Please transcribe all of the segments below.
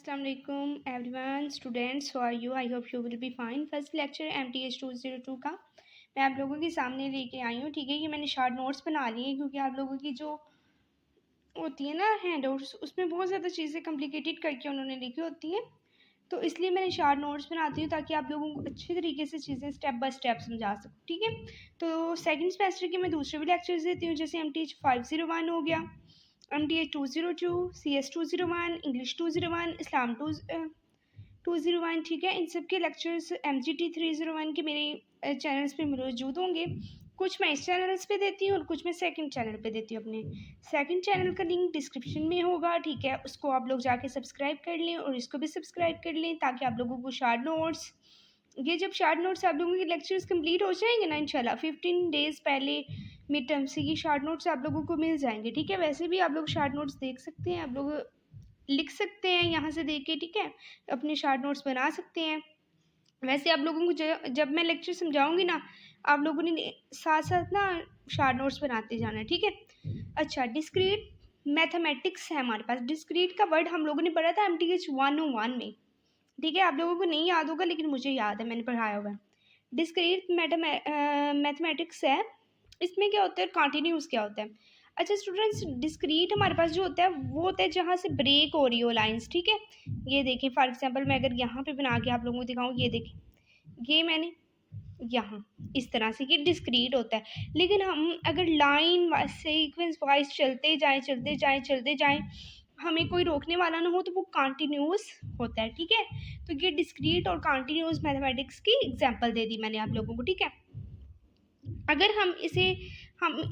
Assalamualaikum everyone, students. How are you? I hope you will be fine. First lecture MTH 202 का मैं आप लोगों के सामने लेके आई हूँ। ठीक है, ये मैंने शॉर्ट नोट्स बना लिए हैं क्योंकि आप लोगों की जो होती है ना हैंड आउट्स, उसमें बहुत ज़्यादा चीज़ें कॉम्प्लिकेटेड करके उन्होंने लिखी होती हैं, तो इसलिए मैंने शॉर्ट नोट्स बनाती हूँ ताकि आप लोगों को अच्छे तरीके से चीज़ें स्टेप बाय स्टेप समझा सकूँ। ठीक है, तो सेकंड सेमेस्टर के मैं दूसरे भी लेक्चर्स देती हूँ, जैसे MTH 501 हो गया, MTH 202, CS 201, इंग्लिश 201, इस्लाम 201। ठीक है, इन सब के लेक्चर्स MGT 301 के मेरे चैनल्स पे मौजूद होंगे। कुछ मैं इस चैनल्स पे देती हूँ और कुछ मैं सेकंड चैनल पे देती हूँ। अपने सेकंड चैनल का लिंक डिस्क्रिप्शन में होगा। ठीक है, उसको आप लोग जाके सब्सक्राइब कर लें और इसको भी सब्सक्राइब कर लें ताकि आप लोगों को शॉर्ट नोट्स, ये जब शॉर्ट नोट्स आप लोगों के लेक्चर्स कंप्लीट हो जाएंगे ना, इंशाल्लाह 15 डेज़ पहले मिड टर्म से ये शॉर्ट नोट्स आप लोगों को मिल जाएंगे। ठीक है, वैसे भी आप लोग शॉर्ट नोट्स देख सकते हैं, आप लोग लिख सकते हैं यहाँ से देख के। ठीक है, अपने शॉर्ट नोट्स बना सकते हैं। वैसे आप लोगों को जब मैं लेक्चर समझाऊंगी ना, आप लोगों ने साथ साथ ना शॉर्ट नोट्स बनाते जाना है। ठीक है, अच्छा, डिस्क्रीट मैथमेटिक्स है हमारे पास। डिस्क्रीट का वर्ड हम लोगों ने पढ़ा था MTH 101 में। ठीक है, आप लोगों को नहीं याद होगा लेकिन मुझे याद है, मैंने पढ़ाया हुआ है। डिस्क्रीट मैथमेटिक्स है, इसमें क्या होता है, कॉन्टिन्यूस क्या होता है। अच्छा स्टूडेंट्स, डिस्क्रीट हमारे पास जो होता है वो होता है जहाँ से ब्रेक हो रही हो लाइंस। ठीक है, ये देखिए फॉर एग्जांपल मैं अगर यहाँ पे बना के आप लोगों को दिखाऊँ, ये देखिए, ये मैंने यहाँ इस तरह से, ये डिस्क्रीट होता है। लेकिन हम अगर लाइन सीक्वेंस वाइज चलते जाएं, हमें कोई रोकने वाला ना हो, तो वो कॉन्टिन्यूस होता है। ठीक है, तो ये डिस्क्रीट और कॉन्टिन्यूस मैथमेटिक्स की एग्जांपल दे दी मैंने आप लोगों को। ठीक है, अगर हम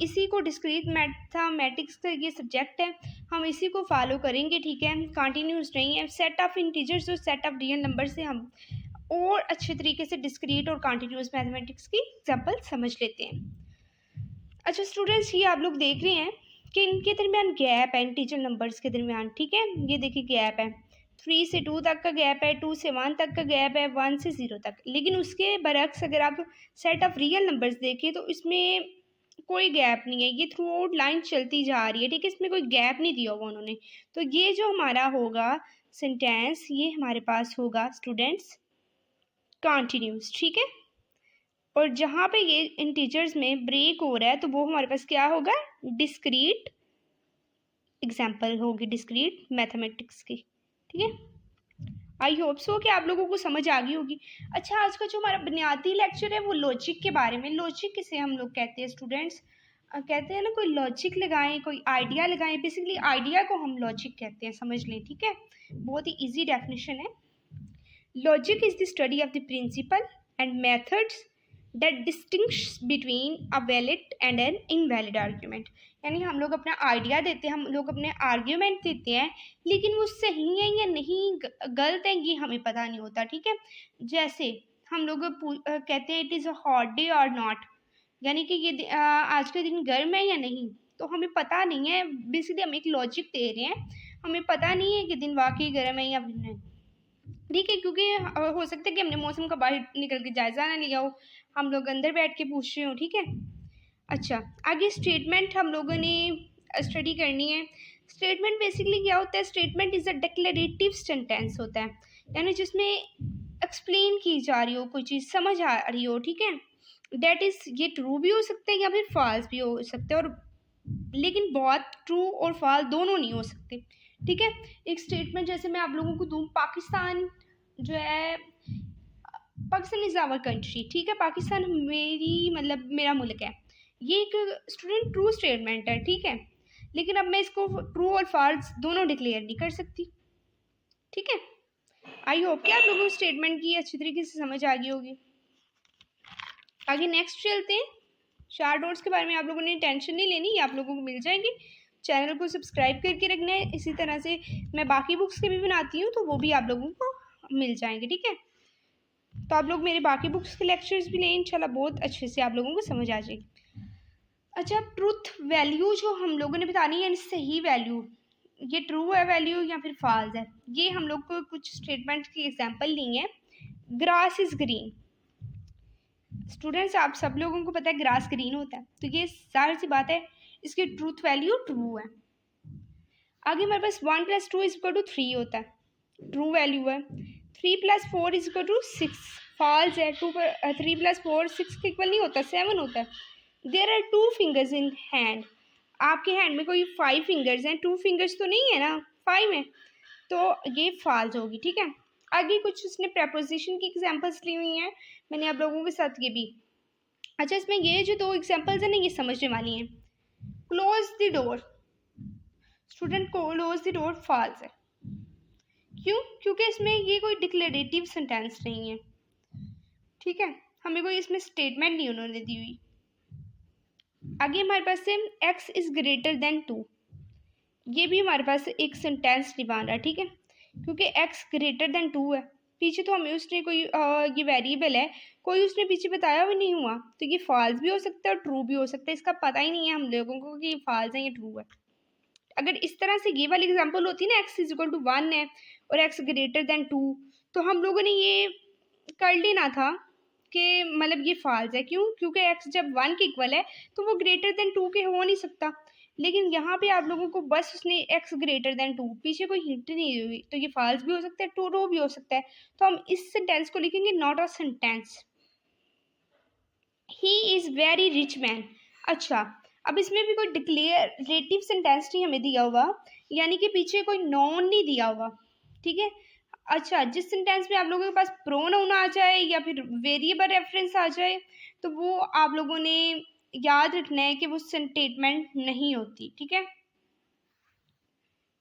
इसी को डिस्क्रीट मैथमेटिक्स का ये सब्जेक्ट है, हम इसी को फॉलो करेंगे। ठीक है, कॉन्टिन्यूस नहीं है, सेट ऑफ इंटीजर्स और सेट ऑफ रियल नंबर से हम और अच्छे तरीके से डिस्क्रीट और कॉन्टिन्यूस मैथमेटिक्स की एग्जांपल समझ लेते हैं। अच्छा स्टूडेंट्स, ये आप लोग देख रहे हैं कि इनके दरमियान गैप है, इंटीजर नंबर्स के दरमियान। ठीक है, ये देखिए गैप है, 3 से 2 तक का गैप है, 2 से 1 तक का गैप है, 1 से 0 तक। लेकिन उसके बरक्स अगर आप सेट ऑफ रियल नंबर्स देखें तो इसमें कोई गैप नहीं है, ये थ्रू आउट लाइन चलती जा रही है। ठीक है, इसमें कोई गैप नहीं दिया हुआ उन्होंने। तो ये जो हमारा होगा सेंटेंस, ये हमारे पास होगा स्टूडेंट्स कॉन्टिन्यूस। ठीक है, और जहाँ पे ये इंटीजर्स में ब्रेक हो रहा है तो वो हमारे पास क्या होगा, डिस्क्रीट एग्जाम्पल होगी, डिस्क्रीट मैथमेटिक्स की। ठीक है, आई होप सो कि आप लोगों को समझ आ गई होगी। अच्छा, आज का जो हमारा बुनियादी लेक्चर है वो लॉजिक के बारे में। लॉजिक किसे हम लोग कहते हैं स्टूडेंट्स, कहते हैं ना कोई लॉजिक लगाएं, कोई आइडिया लगाएं। बेसिकली आइडिया को हम लॉजिक कहते हैं, समझ लें। ठीक है, बहुत ही इजी डेफिनेशन है। Logic is the study of the principle and methods that distinguish between a valid and an invalid argument। यानी हम लोग अपना आइडिया देते हैं, हम लोग अपने आर्ग्यूमेंट देते हैं, लेकिन वो सही है या नहीं, गलत है, ये हमें पता नहीं होता। ठीक है, जैसे हम लोग कहते हैं it is a hot day और नॉट, यानी कि ये आज का दिन गर्म है या नहीं, तो हमें पता नहीं है। बेसिकली हम एक लॉजिक दे रहे हैं, हमें पता नहीं है कि दिन वाकई गर्म है या नहीं। ठीक है, क्योंकि हो सकता है कि हमने मौसम का बाहर निकल के जायज़ा ना लिया हो, हम लोग अंदर बैठ के पूछ रहे हो। ठीक है, अच्छा आगे स्टेटमेंट हम लोगों ने स्टडी करनी है। स्टेटमेंट बेसिकली क्या होता है, statement is a declarative sentence होता है, यानी जिसमें एक्सप्लेन की जा रही हो कोई चीज़, समझ आ रही हो। ठीक है, डेट इज़, ये ट्रू भी हो सकता है या फिर फॉल्स भी हो सकता है, और लेकिन बहुत ट्रू और फॉल्स दोनों नहीं हो सकते। ठीक है, एक स्टेटमेंट जैसे मैं आप लोगों को दूँ, पाकिस्तान जो है, पाकिस्तान इज़ आवर कंट्री। ठीक है, पाकिस्तान मेरा मुल्क है, ये एक स्टूडेंट ट्रू स्टेटमेंट है। ठीक है, लेकिन अब मैं इसको ट्रू और फॉल्स दोनों डिक्लेयर नहीं कर सकती। ठीक है, आई होप कि आप लोगों को स्टेटमेंट की अच्छी तरीके से समझ आ गई होगी। आगे नेक्स्ट चलते हैं। शॉर्ट नोट्स के बारे में आप लोगों ने टेंशन नहीं लेनी, ये आप लोगों को मिल जाएंगे। चैनल को सब्सक्राइब करके रखना है। इसी तरह से मैं बाकी बुक्स के भी बनाती हूँ, तो वो भी आप लोगों को मिल जाएंगे। ठीक है, तो आप लोग मेरे बाकी बुक्स के लेक्चर्स भी लें, इंशाल्लाह बहुत अच्छे से आप लोगों को समझ आ जाएगी। अच्छा, ट्रूथ वैल्यू जो हम लोगों ने बतानी है, सही वैल्यू, ये ट्रू है वैल्यू या फिर फॉल्स है, ये हम लोग को कुछ स्टेटमेंट की एग्जांपल ली है। ग्रास इज ग्रीन, स्टूडेंट्स आप सब लोगों को पता है ग्रास ग्रीन होता है, तो ये जाहिर सी बात है इसकी ट्रूथ वैल्यू ट्रू है। आगे हमारे पास 1 + 2 = 3 होता है। ट्रू वैल्यू है। 3 + 4 इज इक्वल टू 6, फॉल्स है। 3 + 4 6 के इक्वल नहीं होता, 7 होता है। There are 2 fingers in hand, आपके हैंड में कोई 5 फिंगर्स हैं, 2 फिंगर्स तो नहीं है ना, 5 है, तो ये फॉल्स होगी। ठीक है, आगे कुछ उसने प्रपोजिशन की एग्जांपल्स ली हुई हैं, मैंने आप लोगों के साथ ये भी। अच्छा, इसमें ये जो 2 एग्जांपल्स हैं ना, ये समझने वाली हैं। Close the door, student close the door false है। क्यों? क्योंकि इसमें ये कोई डिक्लेरेटिव सेंटेंस नहीं है। ठीक है, हमें कोई इसमें स्टेटमेंट नहीं उन्होंने दी हुई। आगे हमारे पास है x इज ग्रेटर देन 2, ये भी हमारे पास एक सेंटेंस नहीं बन रहा। ठीक है, क्योंकि x ग्रेटर देन 2 है, पीछे तो हमें उसने कोई ये वेरिएबल है, कोई उसने पीछे बताया भी नहीं हुआ, तो ये फॉल्स भी हो सकता है और ट्रू भी हो सकता है। इसका पता ही नहीं है हम लोगों को कि ये फॉल्स है या ट्रू है। अगर इस तरह से ये वाली एग्जांपल होती ना, x इज इक्वल टू 1 है और x ग्रेटर देन 2, तो हम लोगों ने ये कर लेना था कि मतलब ये फॉल्स है। क्यों? क्योंकि x जब 1 के इक्वल है तो वो ग्रेटर देन 2 के हो नहीं सकता। लेकिन यहाँ पे आप लोगों को बस उसने x ग्रेटर देन 2, पीछे कोई हिंट नहीं दी हुई, तो ये फॉल्स भी हो सकता है, ट्रू भी हो सकता है। तो हम इस सेंटेंस को लिखेंगे not a sentence. He is very rich man. अच्छा, अब इसमें भी कोई डिक्लेरेटिव सेंटेंस नहीं हमें दिया हुआ, यानी कि पीछे कोई नॉन नहीं दिया हुआ। ठीक है, अच्छा, जिस सेंटेंस में आप लोगों के पास प्रोनाउन आ जाए या फिर वेरिएबल रेफरेंस आ जाए, तो वो आप लोगों ने याद रखना है कि वो स्टेटमेंट नहीं होती। ठीक है,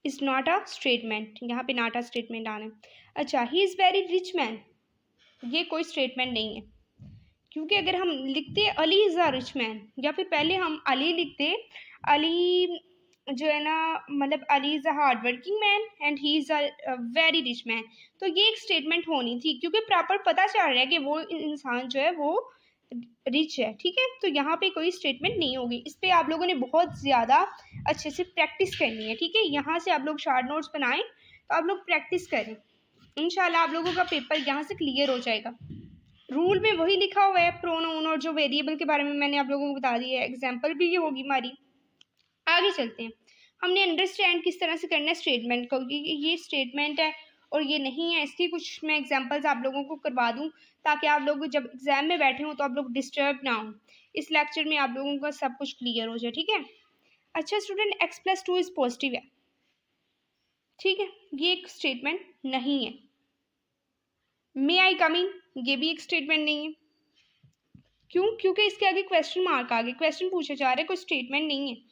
इज नॉट अ स्टेटमेंट, यहाँ पे नॉट अ स्टेटमेंट आना है। अच्छा, he is very rich man, ये कोई स्टेटमेंट नहीं है, क्योंकि अगर हम लिखते Ali is a rich man, या फिर पहले हम अली लिखते, अली जो है ना, मतलब Ali is a hard working man and he is a very rich man, तो ये एक स्टेटमेंट होनी थी, क्योंकि प्रॉपर पता चल रहा है कि वो इंसान जो है वो रिच है। ठीक है, तो यहाँ पे कोई स्टेटमेंट नहीं होगी। इस पर आप लोगों ने बहुत ज़्यादा अच्छे से प्रैक्टिस करनी है। ठीक है, यहाँ से आप लोग शार्ट नोट्स बनाएं, तो आप लोग प्रैक्टिस करें, इंशाल्लाह आप लोगों का पेपर यहाँ से क्लियर हो जाएगा। रूल में वही लिखा हुआ है, प्रोनाउन और जो वेरिएबल के बारे में मैंने आप लोगों को बता दिया है, एग्जाम्पल भी ये होगी हमारी। आगे चलते हैं, हमने अंडरस्टैंड किस तरह से करना है स्टेटमेंट को, क्योंकि ये स्टेटमेंट है और ये नहीं है, इसकी कुछ मैं एग्जांपल्स आप लोगों को करवा दूं, ताकि आप लोग जब एग्जाम में बैठे हो तो आप लोग डिस्टर्ब ना हो, इस लेक्चर में आप लोगों का सब कुछ क्लियर हो जाए। ठीक है, अच्छा स्टूडेंट, x+2 इज पॉजिटिव है। ठीक है, ये एक स्टेटमेंट नहीं है। मे आई कम इन, ये भी एक स्टेटमेंट नहीं है। क्यों? क्योंकि इसके आगे क्वेश्चन मार्क आ गए, क्वेश्चन पूछे जा रहे, कोई स्टेटमेंट नहीं है।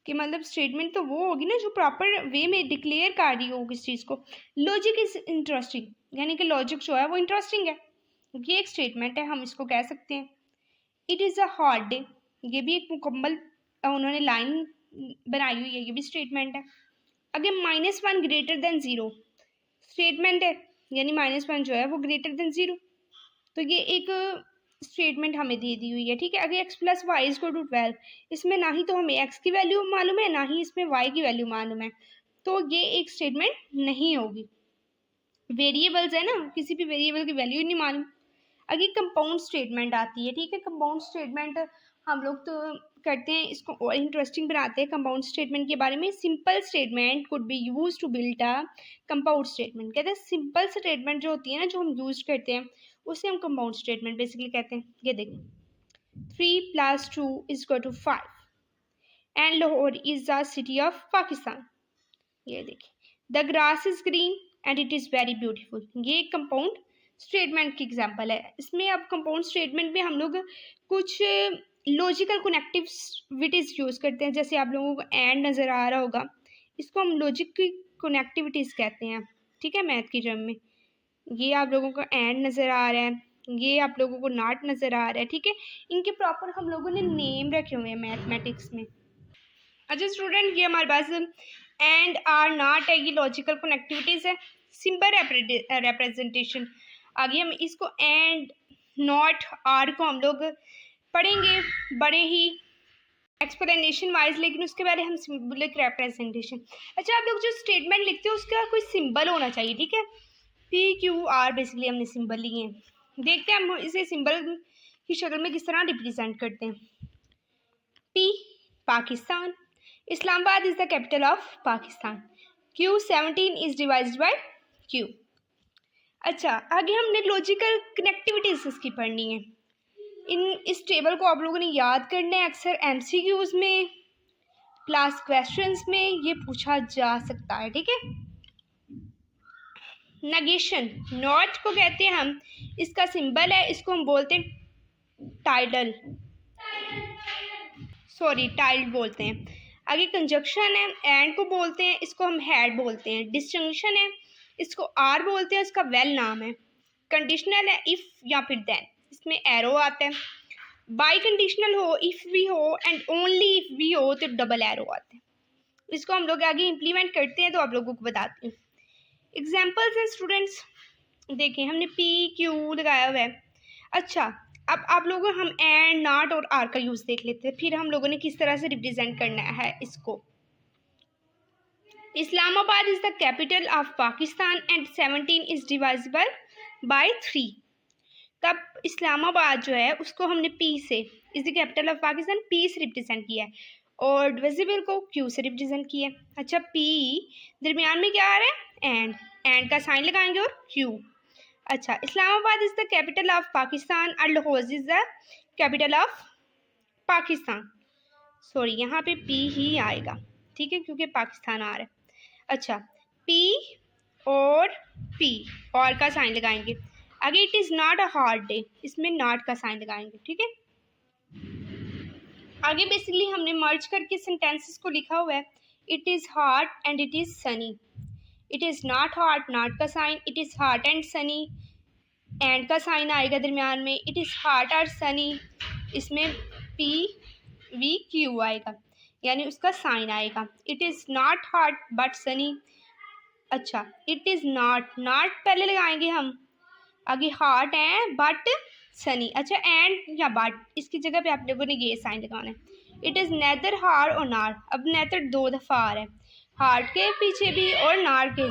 कि मतलब स्टेटमेंट तो वो होगी ना जो प्रॉपर वे में डिक्लेयर कर रही होगी इस चीज़ को। लॉजिक इज इंटरेस्टिंग, यानी कि लॉजिक जो है वो इंटरेस्टिंग है, ये एक स्टेटमेंट है, हम इसको कह सकते हैं। It is a hard day, ये भी एक मुकम्मल उन्होंने लाइन बनाई हुई है, ये भी स्टेटमेंट है। अगर -1 ग्रेटर देन 0, स्टेटमेंट है, यानी -1 जो है वो ग्रेटर देन 0, तो ये एक स्टेटमेंट हमें दे दी हुई है। ठीक है, अगर x+y इज टू 12, इसमें ना ही तो हमें x की वैल्यू मालूम है, ना ही इसमें y की वैल्यू मालूम है, तो ये एक स्टेटमेंट नहीं होगी। वेरिएबल्स है ना, किसी भी वेरिएबल की वैल्यू नहीं मालूम। अगर कंपाउंड स्टेटमेंट आती है, ठीक है, कंपाउंड स्टेटमेंट हम लोग तो करते हैं, इसको और इंटरेस्टिंग बनाते हैं कंपाउंड स्टेटमेंट के बारे में। Simple statement could be use to build a compound statement, कहते हैं सिंपल स्टेटमेंट जो होती है ना, जो हम यूज करते हैं, उसे हम कंपाउंड स्टेटमेंट बेसिकली कहते हैं। ये देखिए, 3 + 2 is equal to 5 and Lahore is the city of Pakistan. ये देखिए, the grass is green and it is very beautiful, ये एक कंपाउंड स्टेटमेंट की एग्जांपल है। इसमें अब कंपाउंड स्टेटमेंट में हम लोग कुछ लॉजिकल कनेक्टिविटीज़ यूज़ करते हैं, जैसे आप लोगों को एंड नज़र आ रहा होगा, इसको हम लॉजिक की कनेक्टिविटीज़ कहते हैं। ठीक है, मैथ की टर्म में ये आप लोगों को एंड नज़र आ रहा है, ये आप लोगों को नॉट नज़र आ रहा है। ठीक है, इनके प्रॉपर हम लोगों ने नेम रखे हुए हैं मैथमेटिक्स में। अच्छा स्टूडेंट, ये हमारे पास एंड आर नॉट है, ये लॉजिकल कनेक्टिविटीज़ है, सिंपल रिप्रेजेंटेशन। आगे हम इसको एंड नॉट आर को हम लोग पढ़ेंगे बड़े ही एक्सप्लेनेशन वाइज, लेकिन उसके पहले हम सिंबलिक रिप्रेजेंटेशन। अच्छा, आप लोग जो स्टेटमेंट लिखते हो उसका कोई सिंबल होना चाहिए। ठीक है, PQR बेसिकली हमने सिंबल लिए हैं, देखते हैं हम इसे सिंबल की शक्ल में किस तरह रिप्रेजेंट करते हैं। P, Pakistan, Islamabad is the capital of Pakistan. Q17 is divided by Q. अच्छा, आगे हमने लॉजिकल कनेक्टिविटीज इसकी पढ़नी है। इस टेबल को आप लोगों ने याद करना है, अक्सर एमसीक्यूज में, क्लास क्वेश्चंस में ये पूछा जा सकता है, ठीक है। नेगेशन, नॉट को कहते हैं हम, इसका सिंबल है, इसको हम बोलते हैं टाइडल, टाइल्ड बोलते हैं। आगे कंजक्शन है, एंड को बोलते हैं, इसको हम हैड बोलते हैं। डिस्टिंक्शन है, इसको आर बोलते हैं, इसका वेल नाम है। कंडीशनल है, इफ या फिर देन, इसमें एरो आता है। बाई कंडीशनल हो, इफ भी हो एंड ओनली इफ भी हो तो डबल एरो आते हैं। इसको हम लोग आगे इम्प्लीमेंट करते हैं तो आप लोगों को बताती हूँ। एग्जाम्पल्स हैं स्टूडेंट्स, देखें हमने पी क्यू लगाया हुआ है। अच्छा, अब आप लोगों हम एंड, नॉट और आर का यूज़ देख लेते हैं, फिर हम लोगों ने किस तरह से रिप्रेजेंट करना है इसको। Islamabad is the capital of Pakistan and 17 is divisible by 3। तब इस्लामाबाद जो है उसको हमने पी से, is the capital of Pakistan, P से रिप्रेजेंट किया है और डिविजिबल को क्यू से रिप्रेजेंट किया है। अच्छा, पी दरमियान में क्या आ रहा है, एंड का साइन लगाएंगे और क्यू। अच्छा, Islamabad is the capital of Pakistan और Lahore is the capital of Pakistan. Sorry, यहाँ पे पी ही आएगा, ठीक है, क्योंकि पाकिस्तान आ रहा है। अच्छा, पी और पी और का साइन लगाएंगे। आगे it is not a hot day, इसमें नॉट का साइन लगाएंगे, ठीक है। आगे बेसिकली हमने मर्ज करके सेंटेंसेस को लिखा हुआ है। It is hot and it is sunny. It is not hot, not का sign. It is hot and sunny, and का साइन आएगा दरमियान में। इट इज़ हॉट और सनी, इसमें पी वी क्यू आएगा, यानी उसका साइन आएगा। It is not hot but Sunny. अच्छा, इट इज़ नॉट, नॉट पहले लगाएंगे हम, आगे हॉट है बट सनी। अच्छा, एंड या बट, इसकी जगह पे आप लोगों ने ये साइन लगाना है। इट इज़ नेदर हार और नार, अब नेदर 2 दफ़ा आ रहा है, हार्ट के पीछे भी और नार के।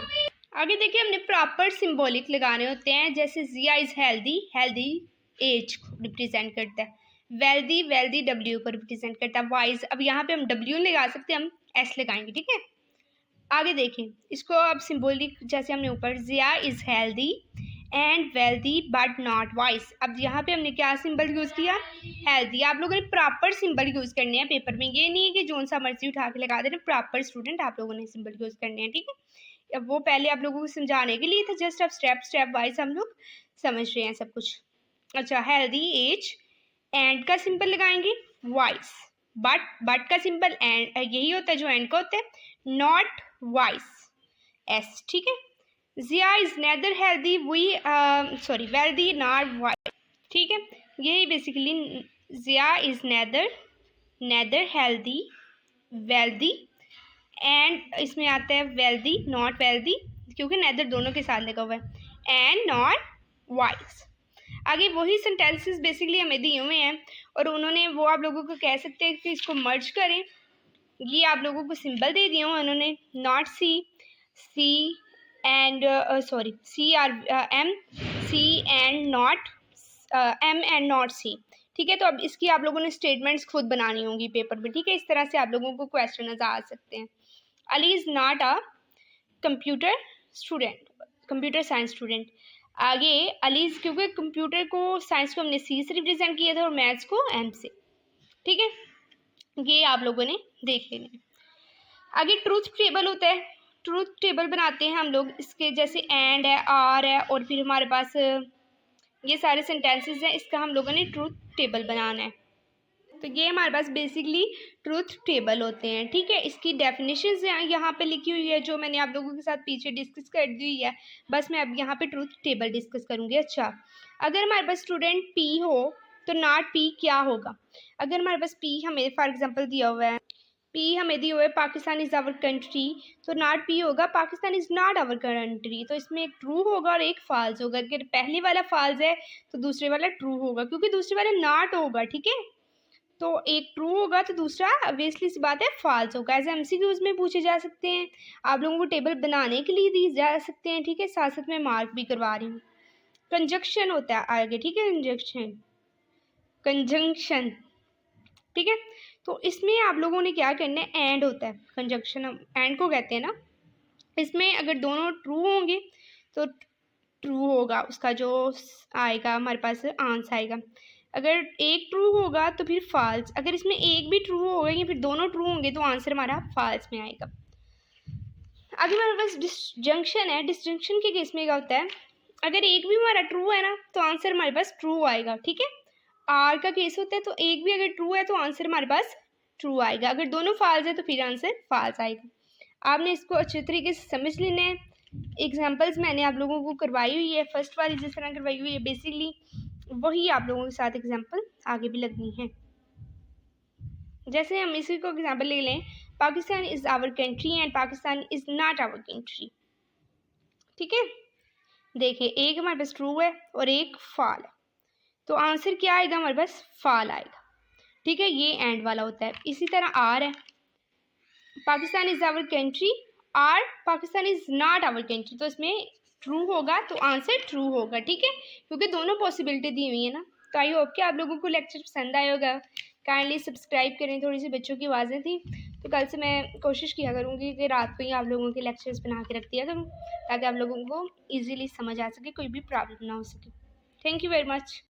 आगे देखिए हमने प्रॉपर सिंबॉलिक लगाने होते हैं, जैसे जिया इज़ हेल्दी, हेल्दी एज को रिप्रेजेंट करता है। वेल्दी, वेल्दी डब्ल्यू को रिप्रेजेंट करता है। वाइज, अब यहाँ पे हम डब्ल्यू लगा सकते हैं, हम एस लगाएंगे, ठीक है। आगे देखें इसको, अब सिंबॉलिक जैसे हमने ऊपर, Zia is healthy and wealthy but not wise. अब यहाँ पे हमने क्या सिंबल यूज़ किया, हेल्दी। आप लोगों ने प्रॉपर सिंबल यूज़ करने हैं पेपर में, ये नहीं है कि जोन सा मर्जी उठा के लगा देना। प्रॉपर स्टूडेंट आप लोगों ने सिंबल यूज़ करने हैं, ठीक है। अब वो पहले आप लोगों को समझाने के लिए था, जस्ट अब स्टेप स्टेप वाइज हम लोग समझ रहे हैं सब कुछ। अच्छा, हेल्दी एज, एंड का सिंबल लगाएंगे वाइज, बट का सिंबल एंड यही होता है जो एंड का होता है, नॉट वाइज, एस, ठीक है। Zia is neither healthy wealthy not wise, ठीक है। यही basically Zia is neither healthy wealthy, and इसमें आता है वेल्दी नॉट वेल्दी, क्योंकि नेदर दोनों के साथ लगा हुआ है, एंड नॉट वाइज। आगे वही सेंटेंसेस बेसिकली हमें दिए हुए हैं और उन्होंने वो आप लोगों को कह सकते हैं कि इसको मर्ज करें। ये आप लोगों को सिंबल दे दिए हुए उन्होंने, not C and C or M, C and not M and not C, ठीक है। तो अब इसकी आप लोगों ने स्टेटमेंट्स खुद बनानी होंगी पेपर में, ठीक है। इस तरह से आप लोगों को क्वेश्चन आ सकते हैं। Ali is not a computer student, computer science student. आगे अली, क्योंकि कंप्यूटर को, साइंस को हमने सी से रिप्रेजेंट किया था और मैथ्स को एम से, ठीक है। ये आप लोगों ने देख लेना है। आगे ट्रूथ टेबल होता है, ट्रूथ टेबल बनाते हैं हम लोग इसके, जैसे एंड है, आर है और फिर हमारे पास ये सारे सेंटेंसेस हैं, इसका हम लोगों ने ट्रूथ टेबल बनाना है। तो ये हमारे पास बेसिकली ट्रूथ टेबल होते हैं, ठीक है। इसकी डेफिनेशंस यहाँ पे लिखी हुई है, जो मैंने आप लोगों के साथ पीछे डिस्कस कर दी हुई है, बस मैं अब यहाँ पे ट्रूथ टेबल डिस्कस करूँगी। अच्छा, अगर हमारे पास स्टूडेंट पी हो तो नॉट पी क्या होगा। अगर हमारे पास पी हमें फॉर एग्जांपल दिया हुआ है, पी हमें दिया हुआ है पाकिस्तान इज़ आवर कंट्री, तो नॉट पी होगा Pakistan is not our country. तो इसमें एक ट्रू होगा और एक फॉल्स होगा। अगर पहले वाला फॉल्स है तो दूसरे वाला ट्रू होगा, क्योंकि दूसरे वाला नॉट होगा, ठीक है। तो एक ट्रू होगा तो दूसरा ऑब्वियसली सी बात है फॉल्स होगा। ऐसे एमसीक्यूज में पूछे जा सकते हैं, आप लोगों को टेबल बनाने के लिए दी जा सकते हैं, ठीक है। साथ साथ में मार्क भी करवा रही हूँ। कंजक्शन होता है आगे, ठीक है, कंजंक्शन, ठीक है। तो इसमें आप लोगों ने क्या करना है, एंड होता है कंजंक्शन, हम एंड को कहते हैं ना। इसमें अगर दोनों ट्रू होंगे तो ट्रू होगा उसका जो आएगा हमारे पास आंसर आएगा। अगर एक ट्रू होगा तो फिर फॉल्स, अगर इसमें एक भी ट्रू होगा या फिर दोनों ट्रू होंगे तो आंसर हमारा फॉल्स में आएगा। अभी हमारे पास डिसजंक्शन है, डिसजंक्शन के केस में क्या होता है, अगर एक भी हमारा ट्रू है ना तो आंसर हमारे पास ट्रू आएगा, ठीक है। आर का केस होता है तो एक भी अगर ट्रू है तो आंसर हमारे पास ट्रू आएगा, अगर दोनों फॉल्स है तो फिर आंसर फॉल्स आएगा। आपने इसको अच्छे तरीके से समझ लेना है। एग्जाम्पल्स मैंने आप लोगों को करवाई हुई है, फर्स्ट वाली जिस तरह करवाई हुई है बेसिकली वही आप लोगों के साथ एग्जाम्पल आगे भी लगनी है। जैसे हम इसी को एग्जाम्पल ले लें, Pakistan is our country and Pakistan is not our country, ठीक है। देखिए एक हमारे पास ट्रू है और एक फॉल है, तो आंसर क्या आएगा हमारे पास फॉल आएगा, ठीक है। ये एंड वाला होता है। इसी तरह आर है, Pakistan is our country or Pakistan is not our country, तो इसमें ट्रू होगा तो आंसर ट्रू होगा, ठीक है, क्योंकि दोनों पॉसिबिलिटी दी हुई है ना। तो आई होप कि आप लोगों को लेक्चर पसंद आया होगा। काइंडली सब्सक्राइब करें, थोड़ी सी बच्चों की आवाज़ें थी तो कल से मैं कोशिश किया करूँगी कि रात को ही आप लोगों के लेक्चर्स बना के रख दिया करूँ ताकि आप लोगों को ईजिली समझ आ सके, कोई भी प्रॉब्लम ना हो सके। Thank you very much.